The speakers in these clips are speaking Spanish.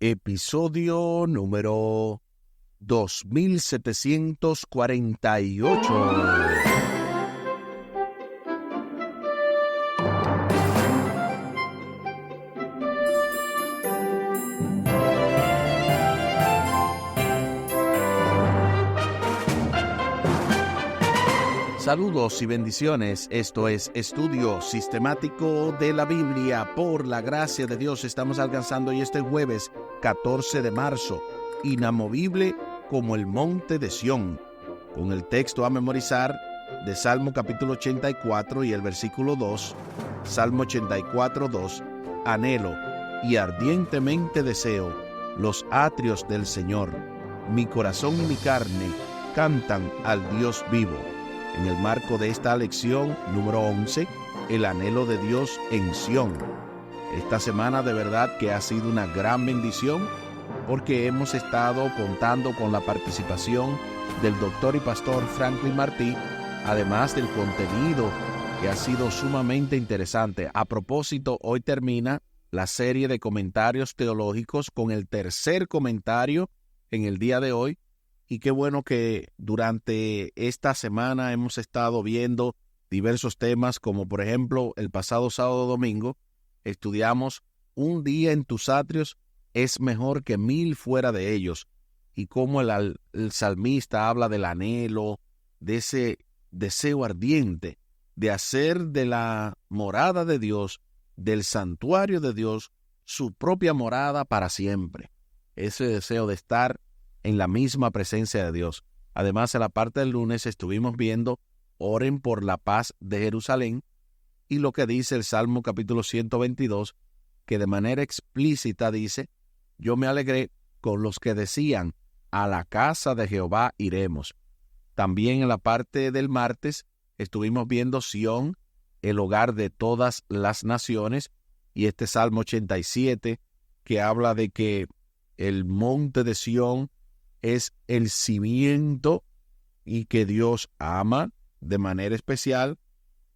Episodio número 2748. Saludos y bendiciones. Esto es Estudio Sistemático de la Biblia. Por la gracia de Dios estamos alcanzando hoy este jueves 14 de marzo, inamovible como el monte de Sión, con el texto a memorizar de Salmo capítulo 84 y el versículo 2, Salmo 84, 2, anhelo y ardientemente deseo los atrios del Señor. Mi corazón y mi carne cantan al Dios vivo. En el marco de esta lección número 11, el anhelo de Dios en Sión. Esta semana de verdad que ha sido una gran bendición porque hemos estado contando con la participación del doctor y pastor Franklin Martí, además del contenido que ha sido sumamente interesante. A propósito, hoy termina la serie de comentarios teológicos con el tercer comentario en el día de hoy. Y qué bueno que durante esta semana hemos estado viendo diversos temas, como por ejemplo el pasado sábado domingo estudiamos un día en tus atrios es mejor que 1000 fuera de ellos, y cómo el salmista habla del anhelo, de ese deseo ardiente de hacer de la morada de Dios, del santuario de Dios, su propia morada para siempre. Ese deseo de estar en la misma presencia de Dios. Además, en la parte del lunes estuvimos viendo oren por la paz de Jerusalén y lo que dice el Salmo capítulo 122, que de manera explícita dice: yo me alegré con los que decían, a la casa de Jehová iremos. También en la parte del martes estuvimos viendo Sión, el hogar de todas las naciones, y este Salmo 87, que habla de que el monte de Sión es el cimiento y que Dios ama de manera especial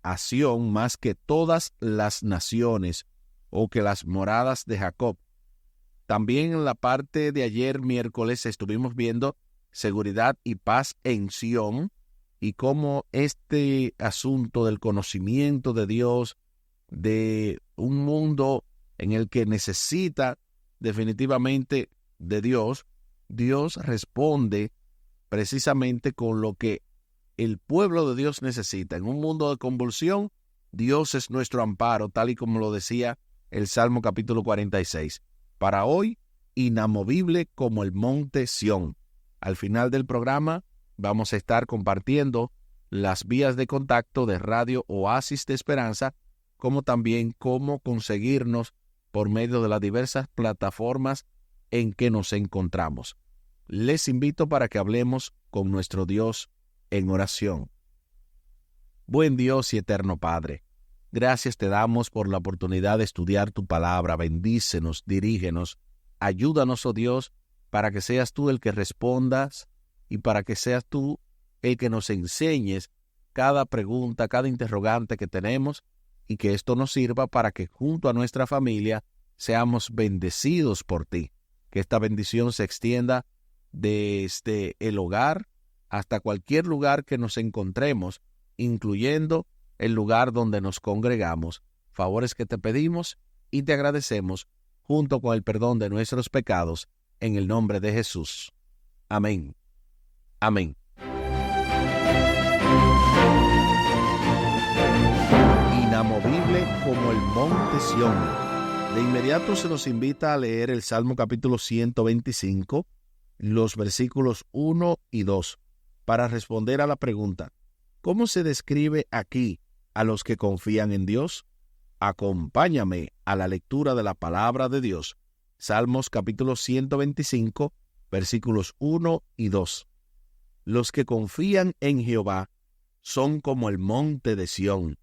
a Sión más que todas las naciones o que las moradas de Jacob. También en la parte de ayer miércoles estuvimos viendo seguridad y paz en Sión y cómo este asunto del conocimiento de Dios, de un mundo en el que necesita definitivamente de Dios, Dios responde precisamente con lo que el pueblo de Dios necesita. En un mundo de convulsión, Dios es nuestro amparo, tal y como lo decía el Salmo capítulo 46. Para hoy, inamovible como el monte Sión. Al final del programa vamos a estar compartiendo las vías de contacto de Radio Oasis de Esperanza, como también cómo conseguirnos por medio de las diversas plataformas en que nos encontramos. Les invito para que hablemos con nuestro Dios en oración. Buen Dios y eterno Padre, gracias te damos por la oportunidad de estudiar tu palabra. Bendícenos, dirígenos, ayúdanos, oh Dios, para que seas tú el que respondas y para que seas tú el que nos enseñes cada pregunta, cada interrogante que tenemos, y que esto nos sirva para que junto a nuestra familia seamos bendecidos por ti. Que esta bendición se extienda desde el hogar hasta cualquier lugar que nos encontremos, incluyendo el lugar donde nos congregamos. Favores que te pedimos y te agradecemos, junto con el perdón de nuestros pecados, en el nombre de Jesús. Amén. Amén. Inamovible como el monte Sión. De inmediato se nos invita a leer el Salmo capítulo 125, los versículos 1 y 2, para responder a la pregunta: ¿cómo se describe aquí a los que confían en Dios? Acompáñame a la lectura de la palabra de Dios. Salmos capítulo 125, versículos 1 y 2. Los que confían en Jehová son como el monte de Sión,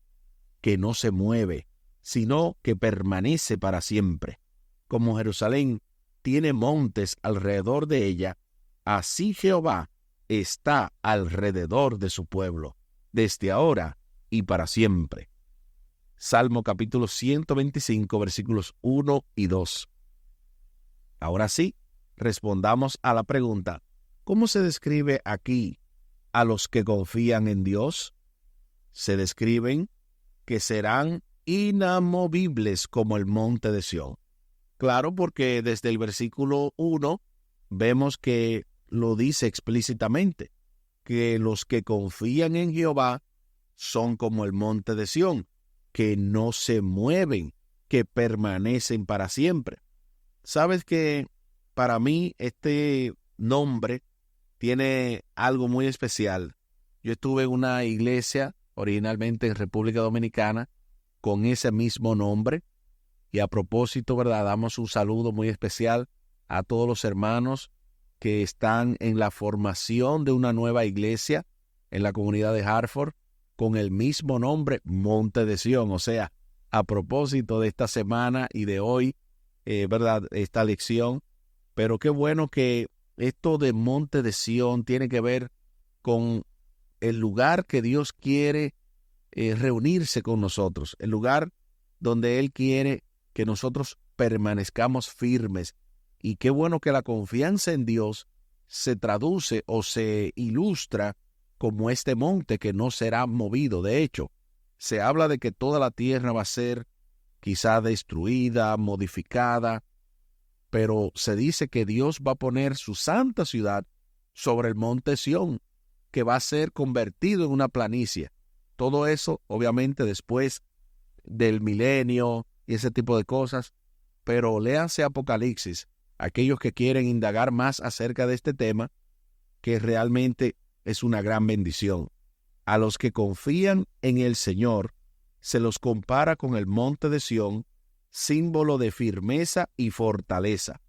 que no se mueve, sino que permanece para siempre. Como Jerusalén tiene montes alrededor de ella, así Jehová está alrededor de su pueblo, desde ahora y para siempre. Salmo capítulo 125, versículos 1 y 2. Ahora sí, respondamos a la pregunta, ¿cómo se describe aquí a los que confían en Dios? Se describen que serán inamovibles como el monte de Sión. Claro, porque desde el versículo 1 vemos que lo dice explícitamente, que los que confían en Jehová son como el monte de Sión, que no se mueven, que permanecen para siempre. Sabes que para mí este nombre tiene algo muy especial. Yo estuve en una iglesia originalmente en República Dominicana con ese mismo nombre y a propósito, ¿verdad? Damos un saludo muy especial a todos los hermanos que están en la formación de una nueva iglesia en la comunidad de Hartford con el mismo nombre, Monte de Sión. O sea, a propósito de esta semana y de hoy, ¿verdad? Esta lección. Pero qué bueno que esto de Monte de Sión tiene que ver con el lugar que Dios quiere reunirse con nosotros, el lugar donde Él quiere que nosotros permanezcamos firmes. Y qué bueno que la confianza en Dios se traduce o se ilustra como este monte que no será movido. De hecho, se habla de que toda la tierra va a ser quizá destruida, modificada, pero se dice que Dios va a poner su santa ciudad sobre el monte Sión, que va a ser convertido en una planicie. Todo eso, obviamente, después del milenio y ese tipo de cosas, pero léanse Apocalipsis, aquellos que quieren indagar más acerca de este tema, que realmente es una gran bendición. A los que confían en el Señor, se los compara con el monte de Sión, símbolo de firmeza y fortaleza.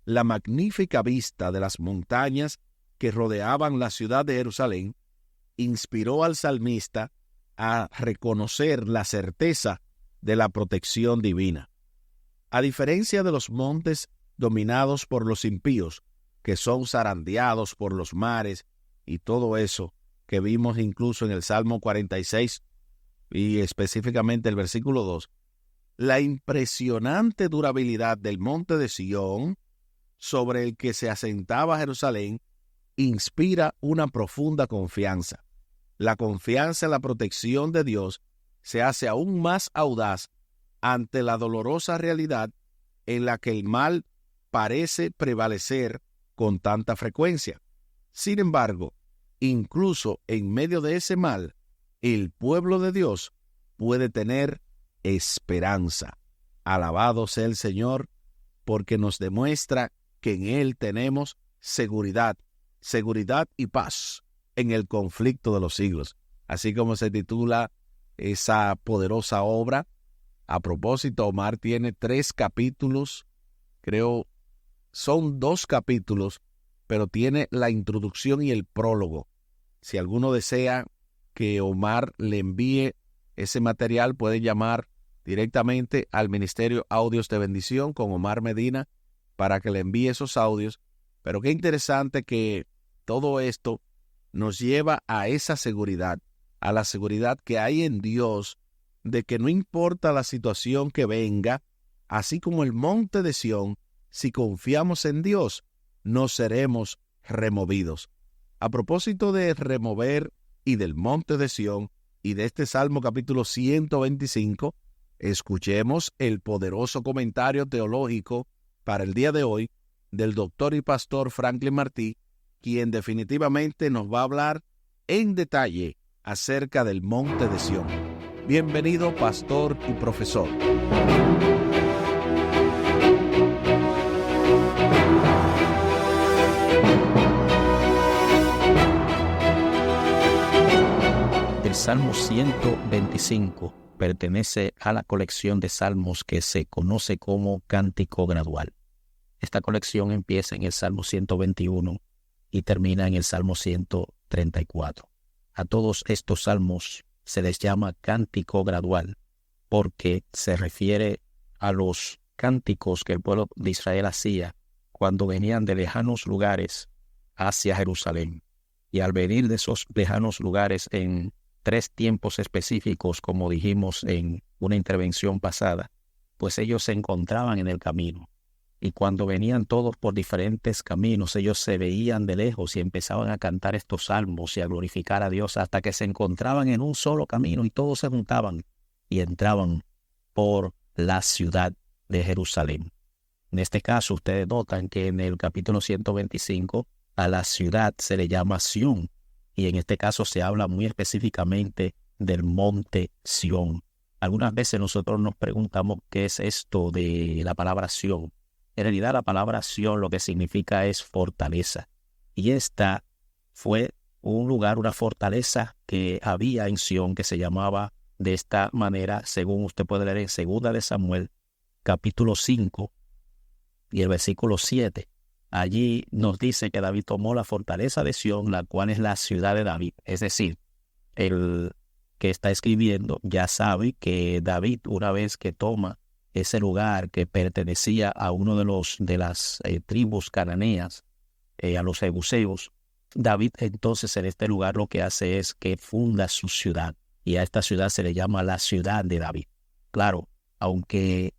La magnífica vista de las montañas que rodeaban la ciudad de Jerusalén inspiró al salmista a reconocer la certeza de la protección divina. A diferencia de los montes dominados por los impíos, que son zarandeados por los mares y todo eso que vimos incluso en el Salmo 46 y específicamente el versículo 2, la impresionante durabilidad del monte de Sión, sobre el que se asentaba Jerusalén, inspira una profunda confianza. La confianza en la protección de Dios se hace aún más audaz ante la dolorosa realidad en la que el mal parece prevalecer con tanta frecuencia. Sin embargo, incluso en medio de ese mal, el pueblo de Dios puede tener esperanza. Alabado sea el Señor, porque nos demuestra que en Él tenemos seguridad y paz en el conflicto de los siglos. Así como se titula esa poderosa obra. A propósito, Omar tiene 3 capítulos, creo, son 2 capítulos, pero tiene la introducción y el prólogo. Si alguno desea que Omar le envíe ese material, puede llamar directamente al Ministerio Audios de Bendición con Omar Medina para que le envíe esos audios. Pero qué interesante que todo esto nos lleva a esa seguridad, a la seguridad que hay en Dios, de que no importa la situación que venga, así como el monte de Sión, si confiamos en Dios, no seremos removidos. A propósito de remover y del monte de Sión y de este Salmo capítulo 125, escuchemos el poderoso comentario teológico para el día de hoy del doctor y pastor Franklin Martí, quien definitivamente nos va a hablar en detalle acerca del monte de Sión. Bienvenido, pastor y profesor. El Salmo 125 pertenece a la colección de salmos que se conoce como Cántico Gradual. Esta colección empieza en el Salmo 121 y termina en el Salmo 134. A todos estos salmos se les llama Cántico Gradual porque se refiere a los cánticos que el pueblo de Israel hacía cuando venían de lejanos lugares hacia Jerusalén. Y al venir de esos lejanos lugares en 3 tiempos específicos, como dijimos en una intervención pasada, pues ellos se encontraban en el camino. Y cuando venían todos por diferentes caminos, ellos se veían de lejos y empezaban a cantar estos salmos y a glorificar a Dios hasta que se encontraban en un solo camino y todos se juntaban y entraban por la ciudad de Jerusalén. En este caso, ustedes notan que en el capítulo 125 a la ciudad se le llama Sión, y en este caso se habla muy específicamente del monte Sión. Algunas veces nosotros nos preguntamos qué es esto de la palabra Sión. En realidad la palabra Sión lo que significa es fortaleza, y esta fue un lugar, una fortaleza que había en Sión que se llamaba de esta manera, según usted puede leer en 2 de Samuel, capítulo 5 y el versículo 7. Allí nos dice que David tomó la fortaleza de Sión, la cual es la ciudad de David. Es decir, el que está escribiendo ya sabe que David, una vez que toma ese lugar que pertenecía a uno de las tribus cananeas, a los jebuseos, David entonces en este lugar lo que hace es que funda su ciudad, y a esta ciudad se le llama la ciudad de David. Claro, aunque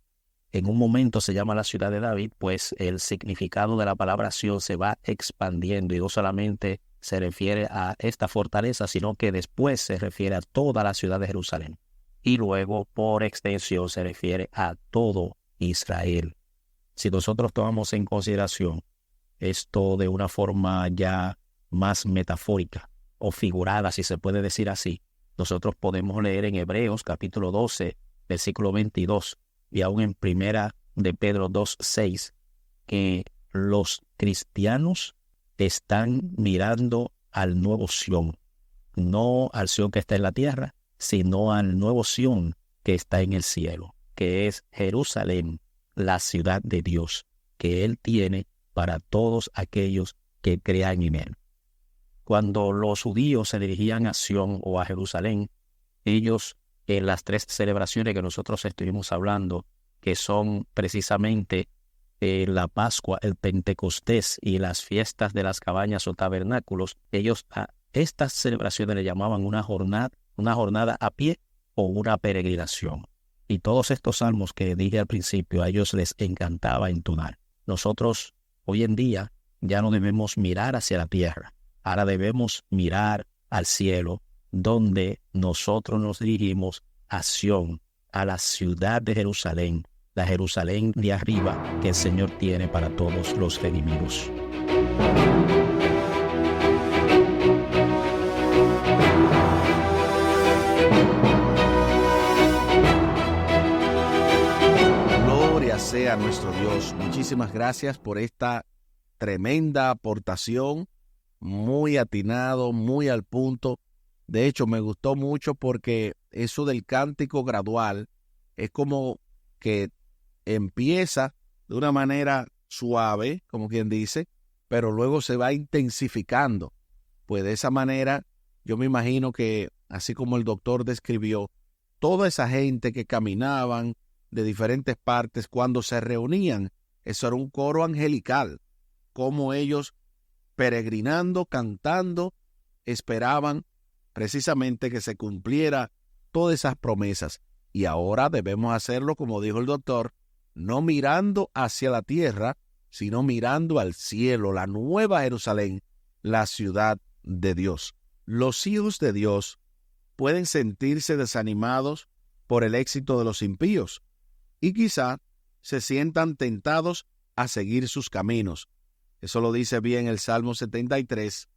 en un momento se llama la ciudad de David, pues el significado de la palabra Sión se va expandiendo y no solamente se refiere a esta fortaleza, sino que después se refiere a toda la ciudad de Jerusalén. Y luego, por extensión, se refiere a todo Israel. Si nosotros tomamos en consideración esto de una forma ya más metafórica o figurada, si se puede decir así, nosotros podemos leer en Hebreos capítulo 12, versículo 22, y aún en Primera de Pedro 2:6, que los cristianos están mirando al nuevo Sión, no al Sión que está en la tierra, sino al nuevo Sión que está en el cielo, que es Jerusalén, la ciudad de Dios, que Él tiene para todos aquellos que crean en Él. Cuando los judíos se dirigían a Sión o a Jerusalén, ellos en las 3 celebraciones que nosotros estuvimos hablando, que son precisamente la Pascua, el Pentecostés y las fiestas de las cabañas o tabernáculos, ellos a estas celebraciones le llamaban una jornada a pie o una peregrinación. Y todos estos salmos que dije al principio, a ellos les encantaba entonar. Nosotros hoy en día ya no debemos mirar hacia la tierra, ahora debemos mirar al cielo, donde nosotros nos dirigimos a Sión, a la ciudad de Jerusalén, la Jerusalén de arriba que el Señor tiene para todos los redimidos. Gloria sea a nuestro Dios. Muchísimas gracias por esta tremenda aportación, muy atinado, muy al punto. De hecho, me gustó mucho porque eso del cántico gradual es como que empieza de una manera suave, como quien dice, pero luego se va intensificando. Pues de esa manera, yo me imagino que, así como el doctor describió, toda esa gente que caminaban de diferentes partes, cuando se reunían, eso era un coro angelical, como ellos peregrinando, cantando, esperaban precisamente que se cumpliera todas esas promesas. Y ahora debemos hacerlo, como dijo el doctor, no mirando hacia la tierra, sino mirando al cielo, la nueva Jerusalén, la ciudad de Dios. Los hijos de Dios pueden sentirse desanimados por el éxito de los impíos y quizá se sientan tentados a seguir sus caminos. Eso lo dice bien el Salmo 73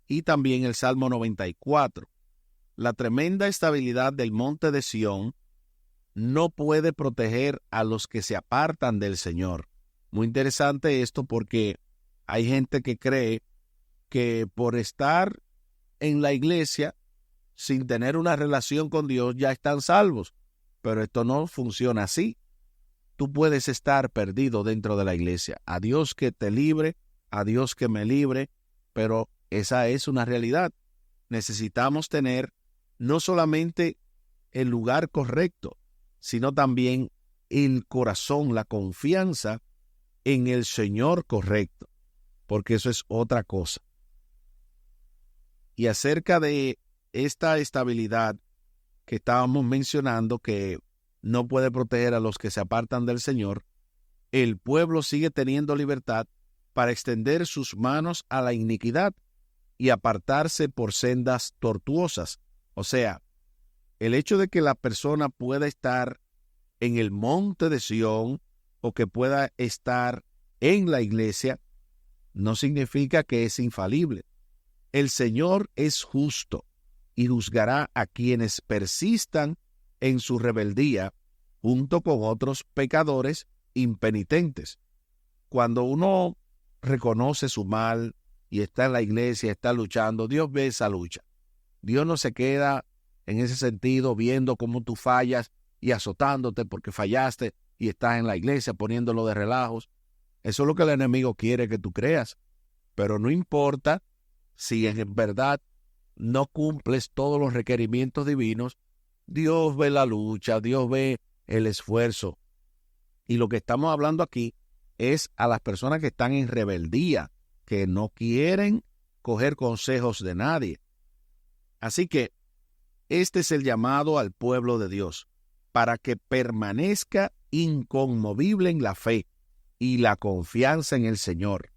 y también el Salmo 94. La tremenda estabilidad del monte de Sión no puede proteger a los que se apartan del Señor. Muy interesante esto porque hay gente que cree que por estar en la iglesia sin tener una relación con Dios ya están salvos, pero esto no funciona así. Tú puedes estar perdido dentro de la iglesia. A Dios que te libre, a Dios que me libre, pero esa es una realidad. Necesitamos tener no solamente el lugar correcto, sino también el corazón, la confianza en el Señor correcto, porque eso es otra cosa. Y acerca de esta estabilidad que estábamos mencionando, que no puede proteger a los que se apartan del Señor, el pueblo sigue teniendo libertad para extender sus manos a la iniquidad y apartarse por sendas tortuosas. O sea, el hecho de que la persona pueda estar en el monte de Sión o que pueda estar en la iglesia no significa que es infalible. El Señor es justo y juzgará a quienes persistan en su rebeldía junto con otros pecadores impenitentes. Cuando uno reconoce su mal y está en la iglesia, está luchando, Dios ve esa lucha. Dios no se queda en ese sentido viendo cómo tú fallas y azotándote porque fallaste y estás en la iglesia poniéndolo de relajos. Eso es lo que el enemigo quiere que tú creas. Pero no importa si en verdad no cumples todos los requerimientos divinos, Dios ve la lucha, Dios ve el esfuerzo. Y lo que estamos hablando aquí es a las personas que están en rebeldía, que no quieren coger consejos de nadie. Así que este es el llamado al pueblo de Dios, para que permanezca inconmovible en la fe y la confianza en el Señor.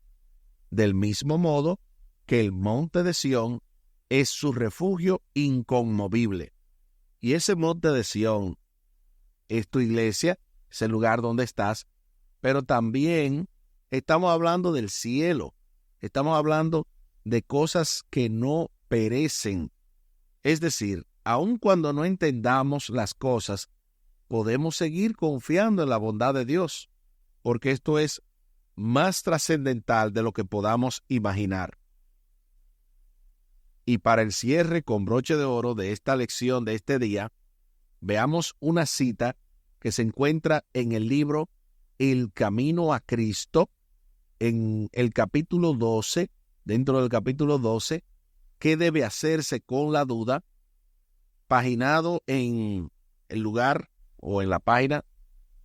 Del mismo modo que el monte de Sión es su refugio inconmovible. Y ese monte de Sión es tu iglesia, es el lugar donde estás, pero también estamos hablando del cielo, estamos hablando de cosas que no perecen. Es decir, aun cuando no entendamos las cosas, podemos seguir confiando en la bondad de Dios, porque esto es más trascendental de lo que podamos imaginar. Y para el cierre con broche de oro de esta lección de este día, veamos una cita que se encuentra en el libro El Camino a Cristo, en el capítulo 12, dentro del capítulo 12, ¿qué debe hacerse con la duda? Paginado en el lugar o en la página,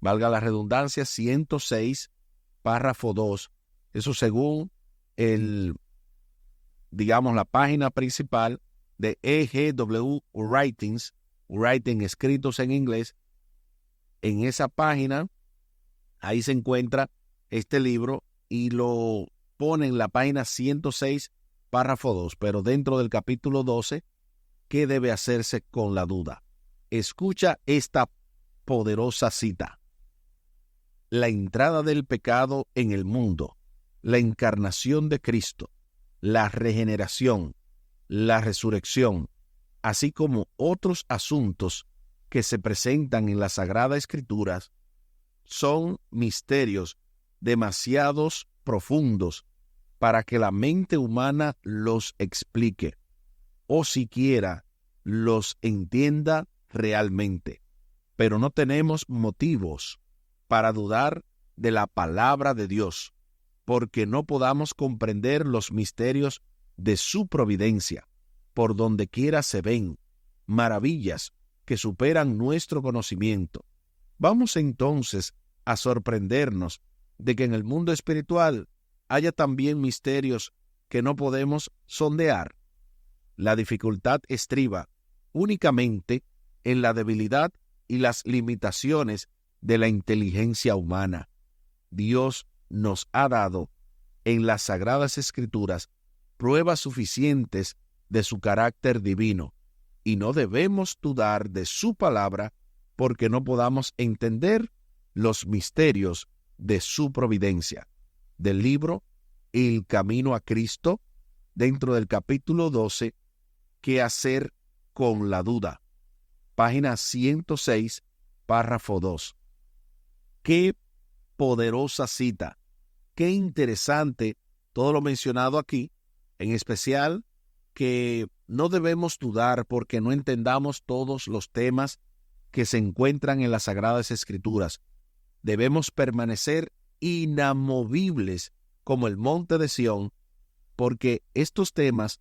valga la redundancia, 106, párrafo 2. Eso según la página principal de EGW Writings, Writing escritos en inglés. En esa página, ahí se encuentra este libro y lo pone en la página 106, párrafo 2, pero dentro del capítulo 12, ¿qué debe hacerse con la duda? Escucha esta poderosa cita. La entrada del pecado en el mundo, la encarnación de Cristo, la regeneración, la resurrección, así como otros asuntos que se presentan en las Sagradas Escrituras, son misterios demasiados profundos para que la mente humana los explique o siquiera los entienda realmente. Pero no tenemos motivos para dudar de la palabra de Dios, porque no podamos comprender los misterios de su providencia. Por donde quiera se ven maravillas que superan nuestro conocimiento. Vamos entonces a sorprendernos de que en el mundo espiritual haya también misterios que no podemos sondear. La dificultad estriba únicamente en la debilidad y las limitaciones de la inteligencia humana. Dios nos ha dado en las Sagradas Escrituras pruebas suficientes de su carácter divino, y no debemos dudar de su palabra porque no podamos entender los misterios de su providencia. Del libro El Camino a Cristo, dentro del capítulo 12, ¿qué hacer con la duda? Página 106, párrafo 2. Qué poderosa cita, qué interesante todo lo mencionado aquí, en especial que no debemos dudar porque no entendamos todos los temas que se encuentran en las Sagradas Escrituras. Debemos permanecer inamovibles como el monte de Sión, porque estos temas,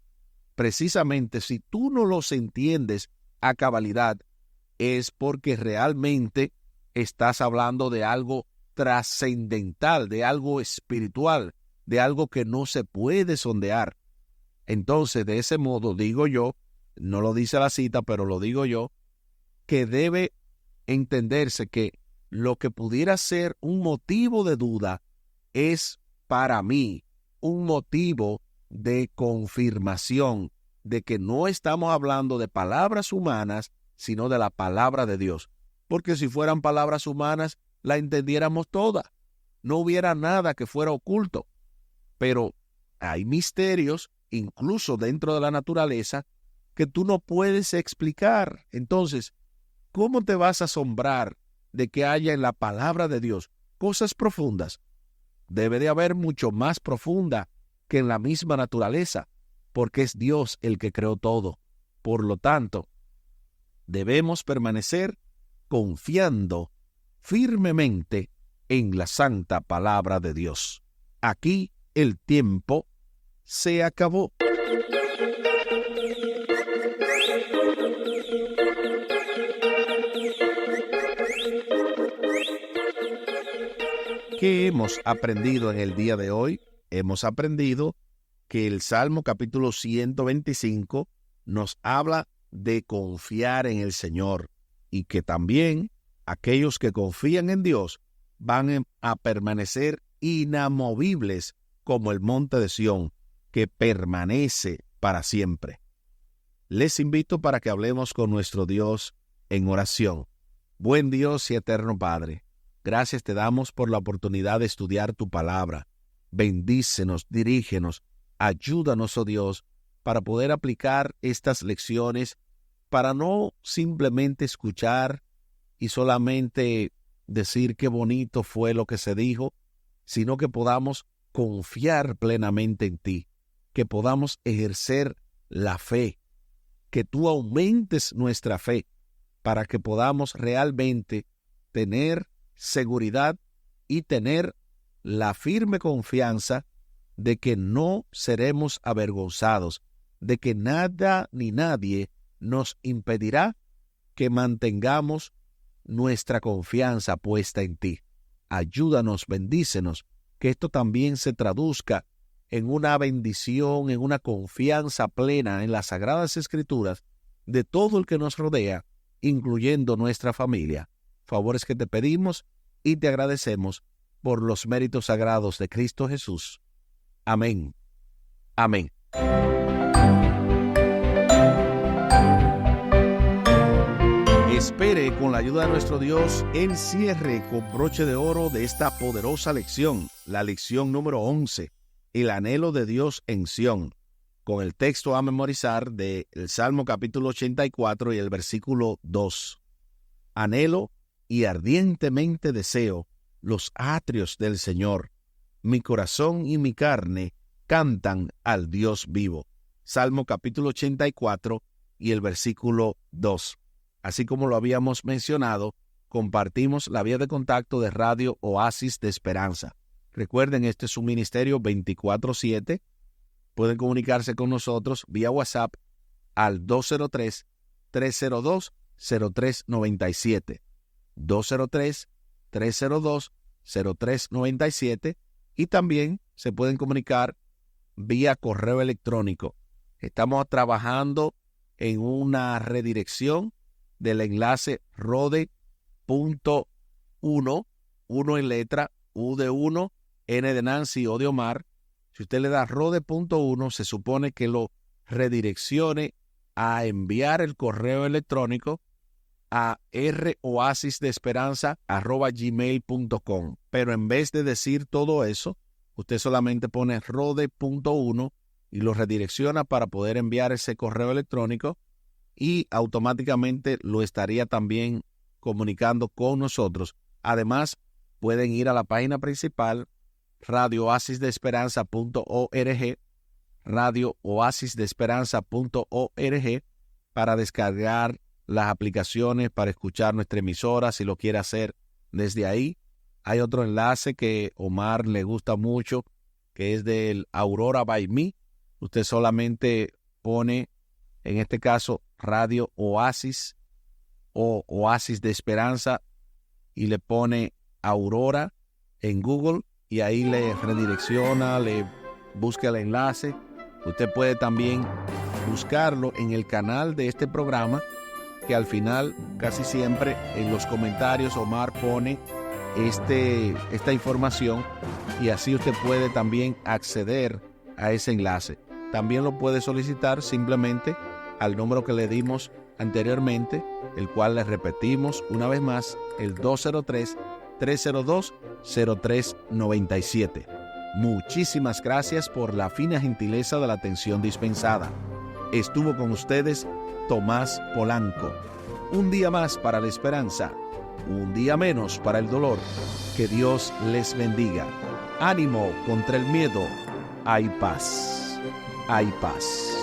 precisamente si tú no los entiendes a cabalidad, es porque realmente estás hablando de algo trascendental, de algo espiritual, de algo que no se puede sondear. Entonces, de ese modo, digo yo, no lo dice la cita, pero lo digo yo, que debe entenderse que lo que pudiera ser un motivo de duda es para mí un motivo de confirmación de que no estamos hablando de palabras humanas, sino de la palabra de Dios. Porque si fueran palabras humanas, la entendiéramos toda. No hubiera nada que fuera oculto. Pero hay misterios, incluso dentro de la naturaleza, que tú no puedes explicar. Entonces, ¿cómo te vas a asombrar de que haya en la palabra de Dios cosas profundas? Debe de haber mucho más profunda que en la misma naturaleza, porque es Dios el que creó todo. Por lo tanto, debemos permanecer confiando firmemente en la santa palabra de Dios. Aquí el tiempo se acabó. ¿Qué hemos aprendido en el día de hoy? Hemos aprendido que el Salmo capítulo 125 nos habla de confiar en el Señor y que también aquellos que confían en Dios van a permanecer inamovibles como el monte de Sión, que permanece para siempre. Les invito para que hablemos con nuestro Dios en oración. Buen Dios y eterno Padre, gracias te damos por la oportunidad de estudiar tu palabra. Bendícenos, dirígenos, ayúdanos, oh Dios, para poder aplicar estas lecciones, para no simplemente escuchar y solamente decir qué bonito fue lo que se dijo, sino que podamos confiar plenamente en ti, que podamos ejercer la fe, que tú aumentes nuestra fe, para que podamos realmente tener seguridad y tener la firme confianza de que no seremos avergonzados, de que nada ni nadie nos impedirá que mantengamos nuestra confianza puesta en ti. Ayúdanos, bendícenos, que esto también se traduzca en una bendición, en una confianza plena en las Sagradas Escrituras de todo el que nos rodea, incluyendo nuestra familia. Favores que te pedimos y te agradecemos por los méritos sagrados de Cristo Jesús. Amén. Amén. Espere, con la ayuda de nuestro Dios, el cierre con broche de oro de esta poderosa lección, la lección número 11, el anhelo de Dios en Sión, con el texto a memorizar del Salmo capítulo 84 y el versículo 2. Anhelo y ardientemente deseo los atrios del Señor. Mi corazón y mi carne cantan al Dios vivo. Salmo capítulo 84 y el versículo 2. Así como lo habíamos mencionado, compartimos la vía de contacto de Radio Oasis de Esperanza. Recuerden, este es un ministerio 24/7. Pueden comunicarse con nosotros vía WhatsApp al 203-302-0397. 203-302-0397. Y también se pueden comunicar vía correo electrónico. Estamos trabajando en una redirección del enlace rode.1, 1 en letra, U de 1, N de Nancy, O de Omar. Si usted le da rode.1, se supone que lo redireccione a enviar el correo electrónico a roasisdeesperanza@gmail.com. Pero en vez de decir todo eso, usted solamente pone rode.1 y lo redirecciona para poder enviar ese correo electrónico, y automáticamente lo estaría también comunicando con nosotros. Además, pueden ir a la página principal, radiooasisdeesperanza.org, radiooasisdeesperanza.org, para descargar las aplicaciones, para escuchar nuestra emisora, si lo quiere hacer desde ahí. Hay otro enlace que Omar le gusta mucho, que es del Aurora by Me. Usted solamente pone, en este caso, Radio Oasis o Oasis de Esperanza, y le pone Aurora en Google, y ahí le redirecciona, le busca el enlace. Usted puede también buscarlo en el canal de este programa, que al final, casi siempre, en los comentarios Omar pone esta información y así usted puede también acceder a ese enlace. También lo puede solicitar simplemente al número que le dimos anteriormente, el cual le repetimos una vez más, el 203-302-0397. Muchísimas gracias por la fina gentileza de la atención dispensada. Estuvo con ustedes Tomás Polanco. Un día más para la esperanza, un día menos para el dolor. Que Dios les bendiga. Ánimo contra el miedo. Hay paz. Hay paz.